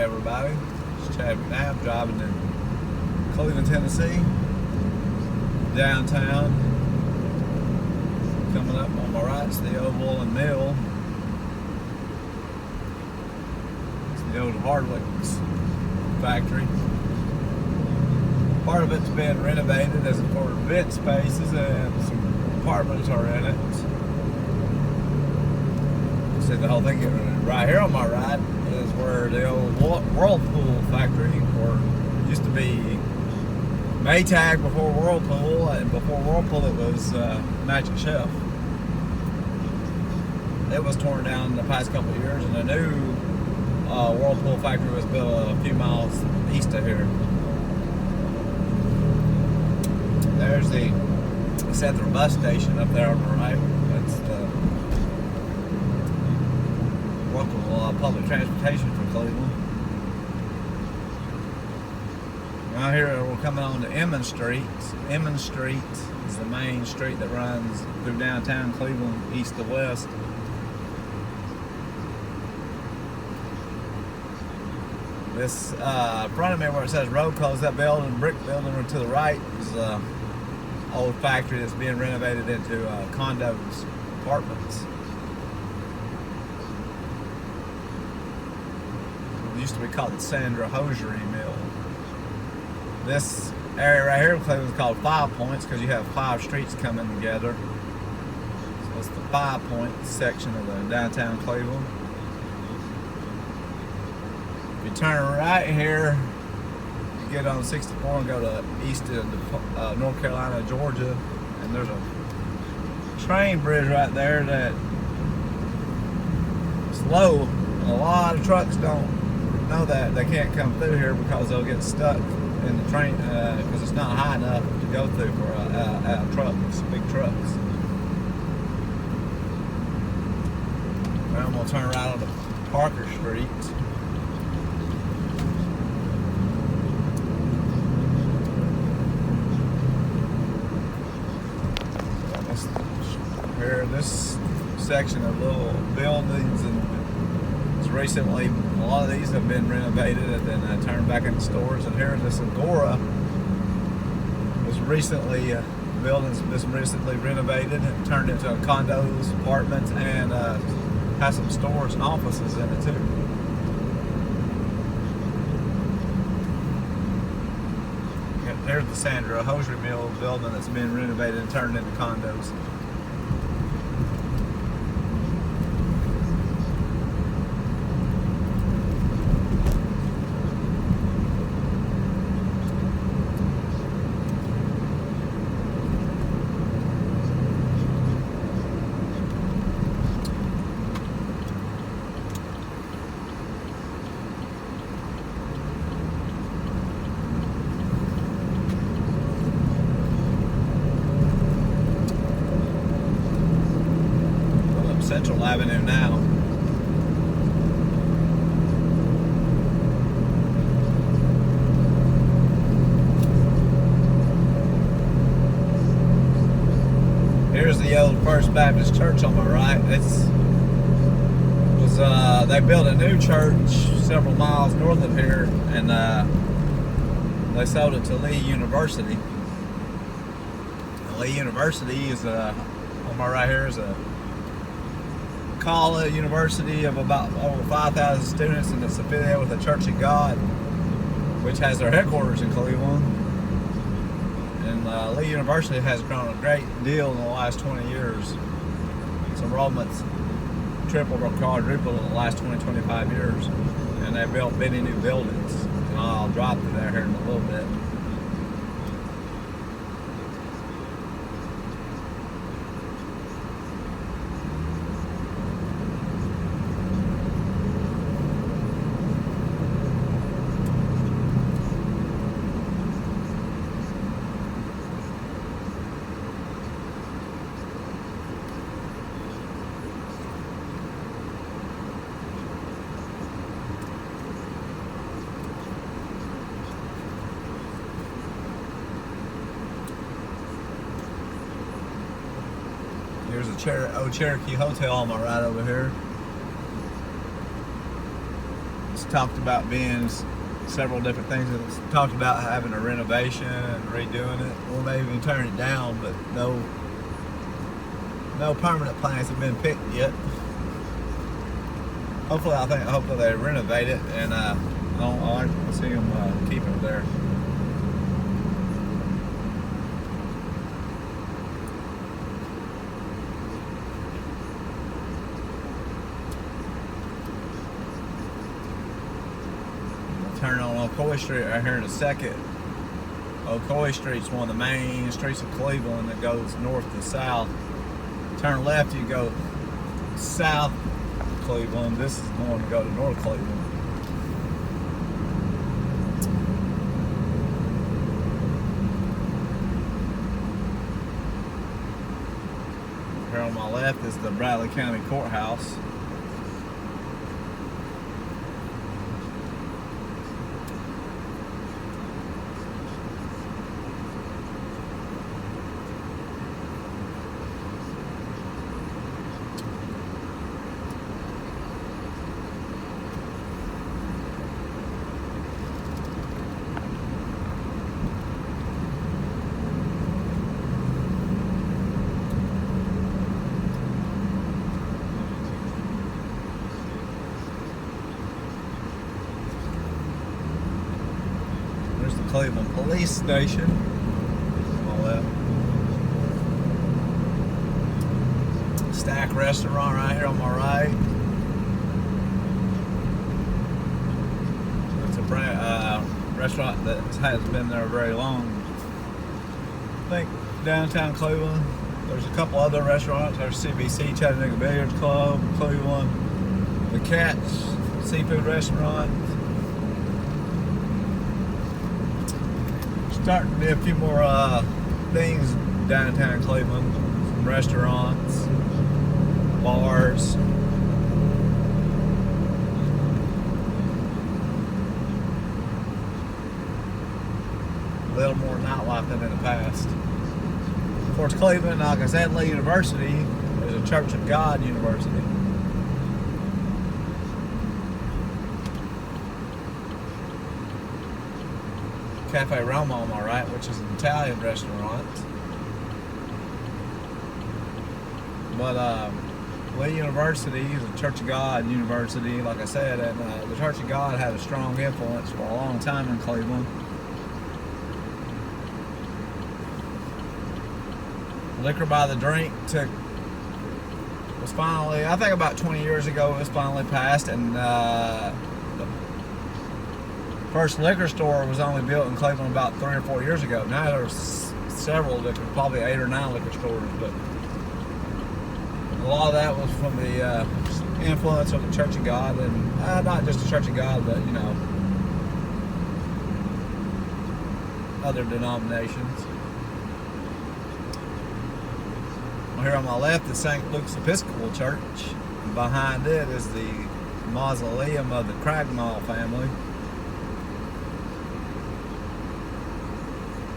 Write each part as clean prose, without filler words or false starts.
everybody. It's Chad McNabb driving in Cleveland, Tennessee, downtown. Coming up on my right is the old woolen mill. It's the old Hardwick's factory. Part of it's been renovated as for event spaces, and some apartments are in it. See, the whole thing right here on my right is where the old Whirlpool factory, or used to be Maytag before Whirlpool, and before Whirlpool it was Magic Chef. It was torn down in the past couple of years, and a new Whirlpool factory was built a few miles east of here. There's the Central bus station up there on the right. That's the local public transportation for Cleveland. Now here we're coming on to Emmons Street. Emmons Street is the main street that runs through downtown Cleveland, east to west. This front of me where it says road closed, that building, brick building to the right is an old factory that's being renovated into condos, apartments. It used to be called the Sandra Hosiery Mill. This area right here in Cleveland is called 5 Points because you have 5 streets coming together. So it's the 5 Point section of the downtown Cleveland. If you turn right here, you get on 64 and go to east of North Carolina, Georgia, and there's a train bridge right there that is low, and a lot of trucks don't know that. They can't come through here because they'll get stuck in the train because it's not high enough to go through for trucks, big trucks. Now I'm going to turn right onto Parker Street. Here, this section of little buildings, and it's recently, a lot of these have been renovated and then turned back into stores. And here, this Agora was recently, buildings just recently renovated and turned into condos, apartments, and has some stores and offices in it too. There's the Sandra Hosiery Mill building that's been renovated and turned into condos. Central Avenue now. Here's the old First Baptist Church on my right. They built a new church several miles north of here, and they sold it to Lee University. Lee University is on my right here is a college university of about over 5,000 students, and it's affiliated with the Church of God, which has their headquarters in Cleveland. And Lee University has grown a great deal in the last 20 years. Its enrollments tripled or quadrupled in the last 20-25 years, and they built many new buildings, and I'll drop through there here in a little bit. Here's a old Cherokee Hotel on my right over here. It's talked about being several different things. It's talked about having a renovation and redoing it. Well, they even turn it down, but no permanent plans have been picked yet. Hopefully they renovate it, and I like to see them keep it there. Turn on Ocoee Street right here in a second. Ocoee Street's one of the main streets of Cleveland that goes north to south. Turn left, you go south of Cleveland. This is going to go to North Cleveland. Here on my left is the Bradley County Courthouse. There's the Cleveland Police Station. All that. Stack Restaurant right here on my right. It's a restaurant that has been there very long. I think downtown Cleveland. There's a couple other restaurants. There's CBC, Chattanooga Billiards Club, Cleveland, the Cat's Seafood Restaurant. Starting to be a few more things downtown Cleveland. Some restaurants, bars. A little more nightlife than in the past. Of course, Cleveland, like I said, Lee University is a Church of God university. Cafe Roma on my right, which is an Italian restaurant. But Lee University is a Church of God university, like I said, and the Church of God had a strong influence for a long time in Cleveland. Liquor by the drink was finally, I think about 20 years ago, it was finally passed, and the first liquor store was only built in Cleveland about 3 or 4 years ago. Now there's several probably 8 or 9 liquor stores, but a lot of that was from the influence of the Church of God, and not just the Church of God, but other denominations. Here on my left is St. Luke's Episcopal Church. And behind it is the Mausoleum of the Kraken family.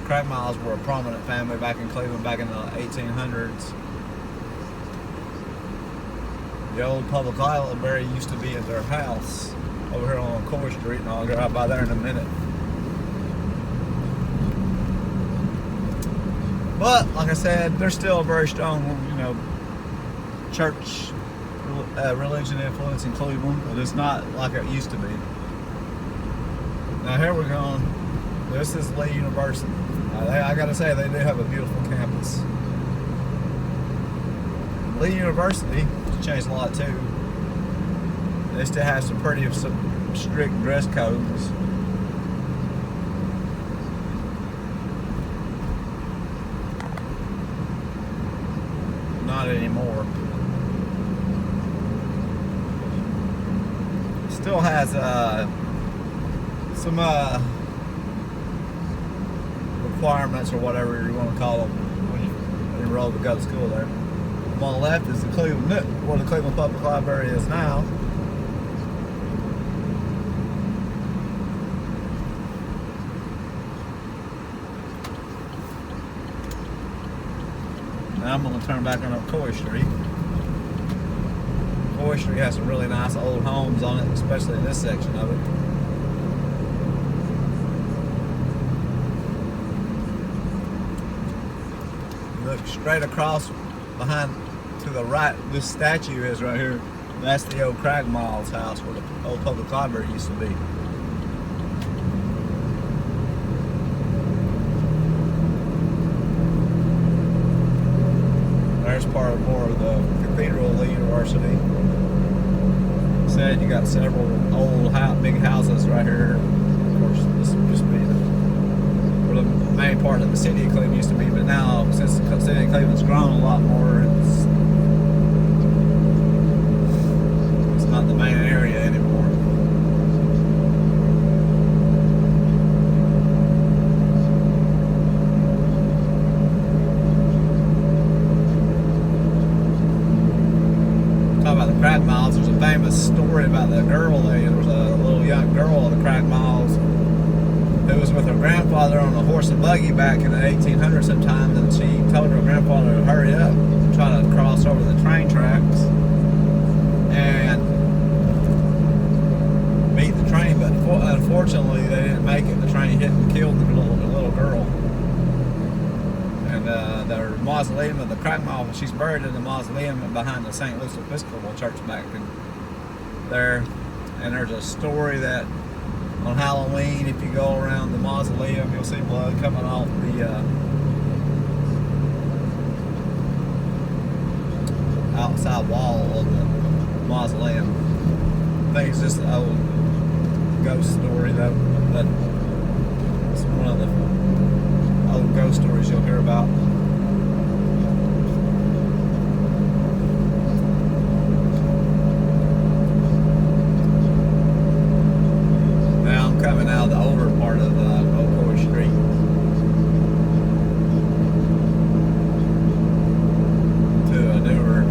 Kraken were a prominent family back in Cleveland back in the 1800s. The old public library used to be at their house over here on Ocoee Street, and I'll go right by there in a minute. But, like I said, there's still a very strong, church religion influence in Cleveland, but it's not like it used to be. Now here we're going. This is Lee University. I gotta say, they do have a beautiful campus. Lee University changed a lot too. They still have some strict dress codes. Not anymore. Still has some requirements or whatever you want to call them when you enroll to go to school there. On the left is the Cleveland, where the Cleveland Public Library is now. Now I'm going to turn back on Ocoee Street. Ocoee McCoy Street has some really nice old homes on it, especially in this section of it. Look straight across behind to the right, this statue is right here. That's the old Kraken Miles house where the old public library used to be. There's part more of the cathedral of the university. Said you got several old big houses right here. Of course, this would just be where the main part of the city of Cleveland used to be, but now since the city of Cleveland's grown a lot more, it's not the main area anymore. About the Kraken Miles, there's a famous story about the girl there. There was a little young girl of the Kraken Miles who was with her grandfather on a horse and buggy back in the 1800s sometime, and she told her grandfather to hurry up and try to cross over the train tracks and beat the train, but unfortunately they didn't make it. The train hit and killed the little girl. And their mausoleum of the Kraken Miles, she's buried in the mausoleum behind the St. Louis Episcopal church back in there. And there's a story that on Halloween, if you go around the mausoleum, you'll see blood coming off the outside wall of the mausoleum. I think it's just an old ghost story though. It's one of the old ghost stories you'll hear about. Now I'm coming out of the older part of McCoy Street. To a newer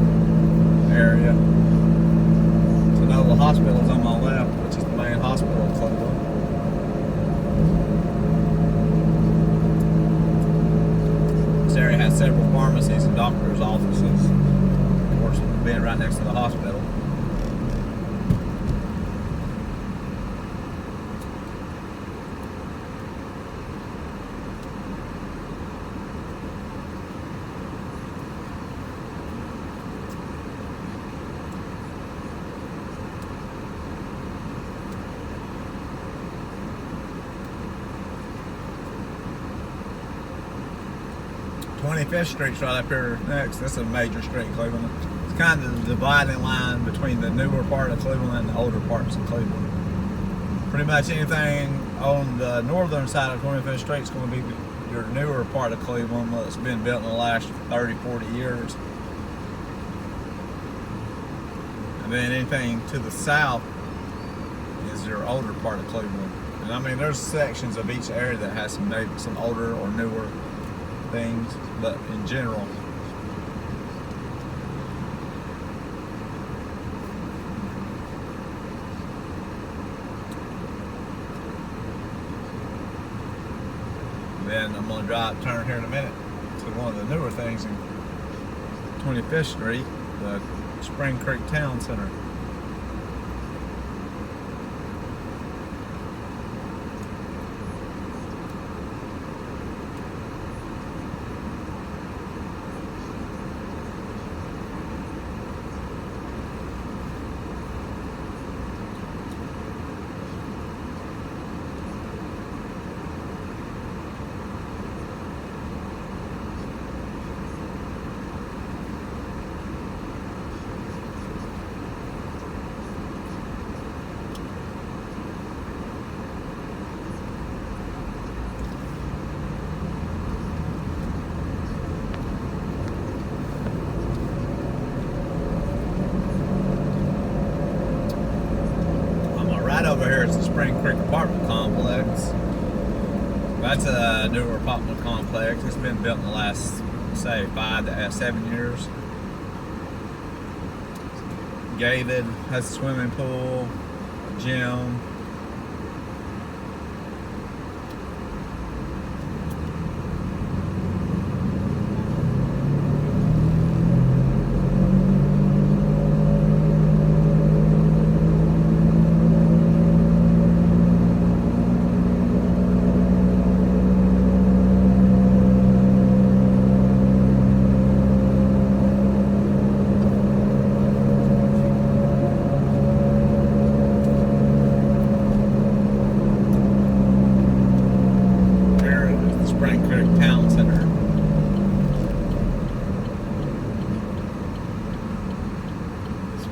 area. So now the hospital's on my left, which is the main hospital of Cleveland. This area has several pharmacies and doctors' offices, of course, being right next to the hospital. Fifth Street's right up here next. That's a major street in Cleveland. It's kind of the dividing line between the newer part of Cleveland and the older parts of Cleveland. Pretty much anything on the northern side of 25th Street is going to be your newer part of Cleveland that's been built in the last 30, 40 years. And then anything to the south is your older part of Cleveland. And I mean, there's sections of each area that has maybe some older or newer things, but in general, then I'm going to turn here in a minute to one of the newer things in 25th Street, the Spring Creek Town Center. Over here is the Spring Creek apartment complex. That's a newer apartment complex. It's been built in the last, say, 5 to 7 years. Gated, has a swimming pool, a gym.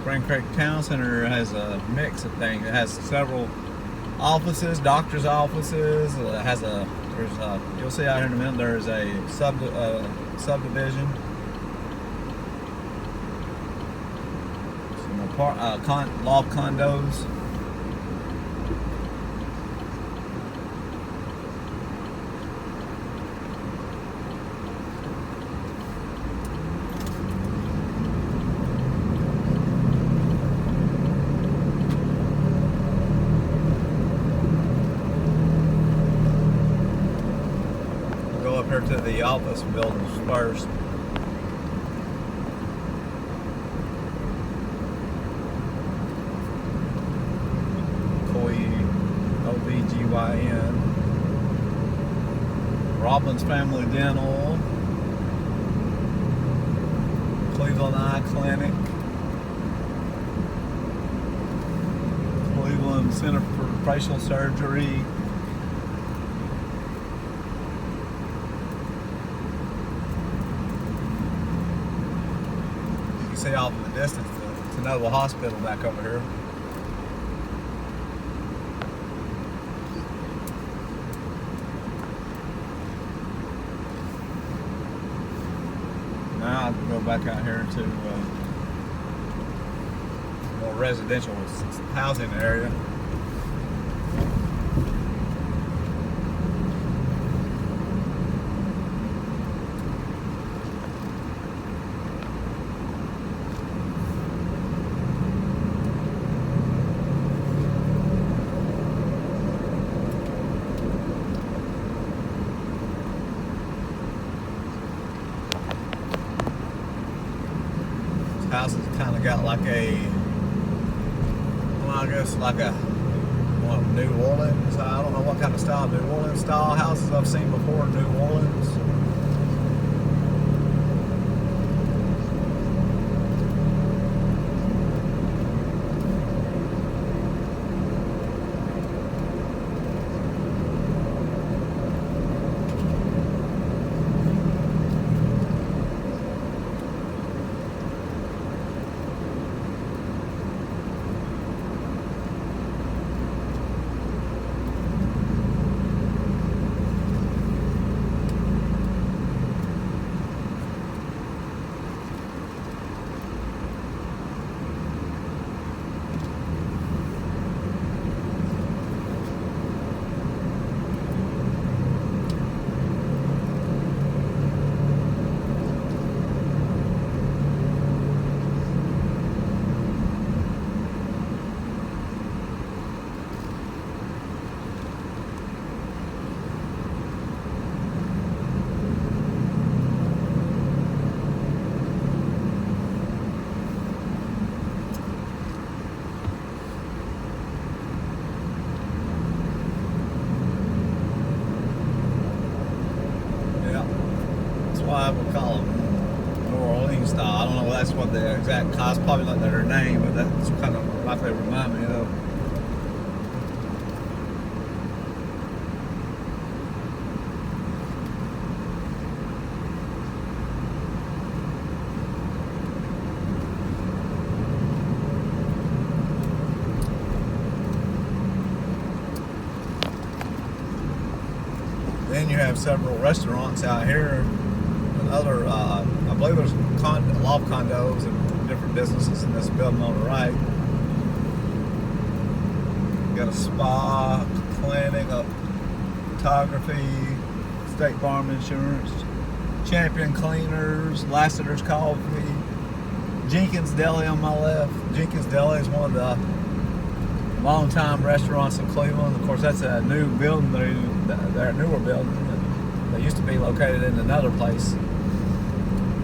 Spring Creek Town Center has a mix of things. It has several offices, doctors' offices. You'll see out here in a minute, there's a subdivision. Some law condos. Up here to the office buildings first. OBGYN, Robbins Family Dental, Cleveland Eye Clinic, Cleveland Center for Facial Surgery, see off in the distance the Noble Hospital back over here. Now I can go back out here to more residential housing area. House has kind of got like a, well, I guess like a New Orleans. I don't know what kind of style, New Orleans style houses I've seen before in New Orleans. I would call them New Orleans style. I don't know if that's what the exact cost, probably not their name, but that's kind of what they remind me of. Then you have several restaurants out here. Other, I believe there's a lot of condos and different businesses in this building on the right. You got a spa, clinic, a photography, State Farm Insurance, Champion Cleaners, Lassiter's Coffee, Jenkins Deli on my left. Jenkins Deli is one of the long-time restaurants in Cleveland. Of course, that's a new building, they're a newer building. They used to be located in another place.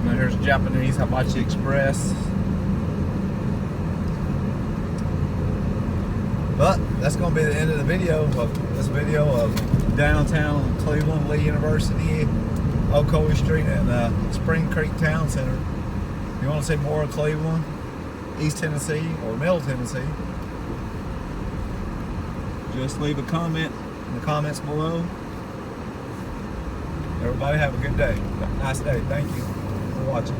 Now here's Japanese Hibachi Express. But that's going to be the end of the video of downtown Cleveland, Lee University, Ocoee Street, and Spring Creek Town Center. If you want to see more of Cleveland, East Tennessee, or Middle Tennessee, just leave a comment in the comments below. Everybody have a good day. Nice day. Thank you for watching.